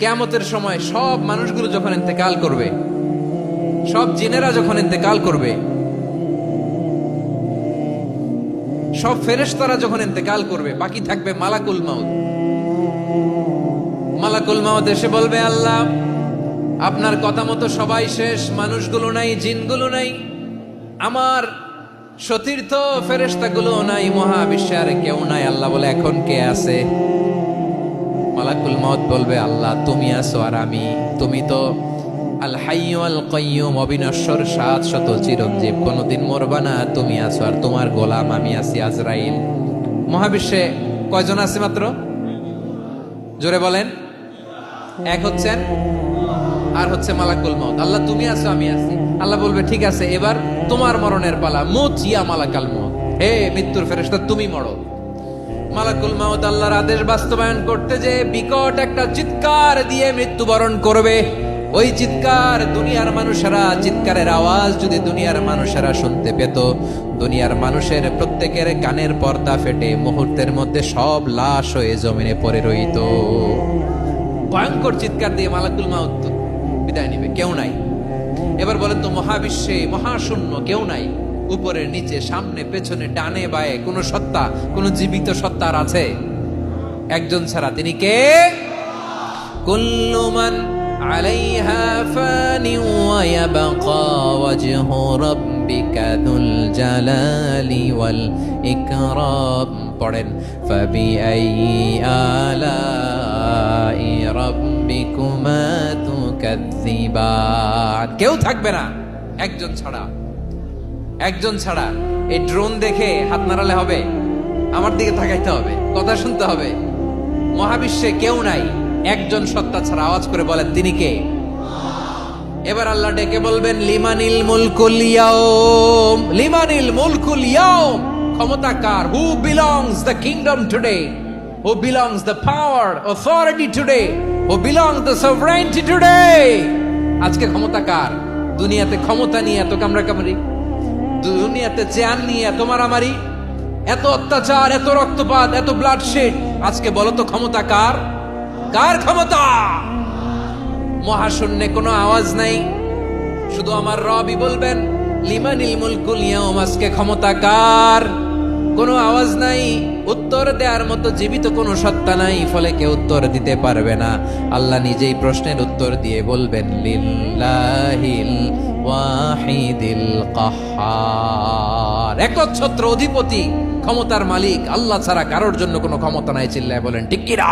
কিয়ামতের সময় সব মানুষগুলো যখন ইন্তেকাল করবে, সব জিনেরা যখন ইন্তেকাল করবে, সব ফেরেশতারা যখন ইন্তেকাল করবে, বাকি থাকবে মালাকুল মাউত। মালাকুল মাউত এসে বলবে, আল্লাহ আপনার কথা মতো সবাই শেষ, মানুষগুলো নাই, জিনগুলো নাই, আমার সতীর্থ ফেরেশতাগুলো নাই, মহাবিশ্বে আর কেউ নাই। আল্লাহ বলে, এখন কে আছে? মালাকুল মাউত বলবে, আল্লাহ তুমি আছো আর আমি। তুমি তো আল হাইয়্যু আল কাইয়্যুম, অবিনশ্বর, শাশ্বত, চিরঞ্জীব, কোনদিন মরবা না, তুমি আছো আর তোমার গোলাম আমি আছি আজরাইল। মহাবিশ্বে কয়জন আছে মাত্র? জোরে বলেন। এক হচ্ছেন আর হচ্ছে মালাকুল মাউত। আল্লাহ তুমি আছো আমি আছি। আল্লাহ বলবে, ঠিক আছে, এবার তোমার মরণের পালা। মুত ইয়া মালাকাল মাউত, হে মৃত্যুর ফেরেশতা তুমি মরো। মালাকুল মাউত আল্লাহর আদেশ বাস্তবায়ন করতে যে বিকট একটা চিৎকার দিয়ে মৃত্যুবরণ করবে। ওই চিৎকার দুনিয়ার মানুষেরা, চিৎকারের আওয়াজ যদি দুনিয়ার মানুষেরা শুনতে পেত, দুনিয়ার মানুষের প্রত্যেকের কানের পর্দা ফেটে মুহূর্তের মধ্যে সব লাশ হয়ে জমিনে পড়ে রইত। ভয়ঙ্কর চিৎকার দিয়ে মালাকুল মাউত বিদায় নিবে, কেউ নাই। এবার বলেন তো, মহাবিশ্বে মহাশূন্য, কেউ নাই, উপরে নিচে, সামনে পেছনে, ডানে বায়ে কোন সত্তা, কোন জীবিত সত্তার আছে? একজন ছাড়া, তিনি কে? কুল্লু মান আলাইহা ফানি ওয়া ইয়াবকা ওয়াজহু রাব্বিকা যুল জালালি ওয়াল ইকরাম। পড়েন, ফাবিআইয়ি আলাই রাব্বিকুমা তুকাযযিবান। কেউ থাকবে না একজন ছাড়া, একজন ছাড়া। এই ড্রোন দেখে হাত নাড়ালে হবে? আমার দিকে তাকাইতে হবে, কথা শুনতে হবে। মহাবিশ্বে কেউ নাই, একজন সত্তা ছাড়া। আওয়াজ করে বলেন, তিনি কে? এবার আল্লাহ ডেকে বলবেন, লিমানিল মুলকুল ইয়াউম, লিমানিল মুলকুল ইয়াউম। ক্ষমতা কার? Who belongs the kingdom today, who belongs the power authority today, who belongs the sovereignty today. আজকে ক্ষমতা কার? দুনিয়াতে ক্ষমতা নিয়ে এত কামড়াকামড়ি, দুনিয়াতে চেয়ার নিয়ে এত মারামারি, এত অত্যাচার, এত রক্তপাত, এত ব্লাডশেড। আজকে বলো তো ক্ষমতা কার? কার ক্ষমতা? মহাশূন্যে কোনো আওয়াজ নাই, শুধু আমার রবই বলবেন, লিমানিল মুলকুল ইয়াউম। আজকে ক্ষমতা কার? কোনো আওয়াজ নাই, উত্তর দেওয়ার মতো জীবিত কোনো সত্তা নাই, ফলে কেউ উত্তর দিতে পারবে না। আল্লাহ নিজেই প্রশ্নের উত্তর দিয়ে বলবেন, লিল্লাহিল ওয়াহিদিল কাহ্হার। একচ্ছত্র অধিপতি, ক্ষমতার মালিক আল্লাহ ছাড়া কারোর জন্য কোনো ক্ষমতা নাই। চিল্লায় বলেন ঠিক কিনা?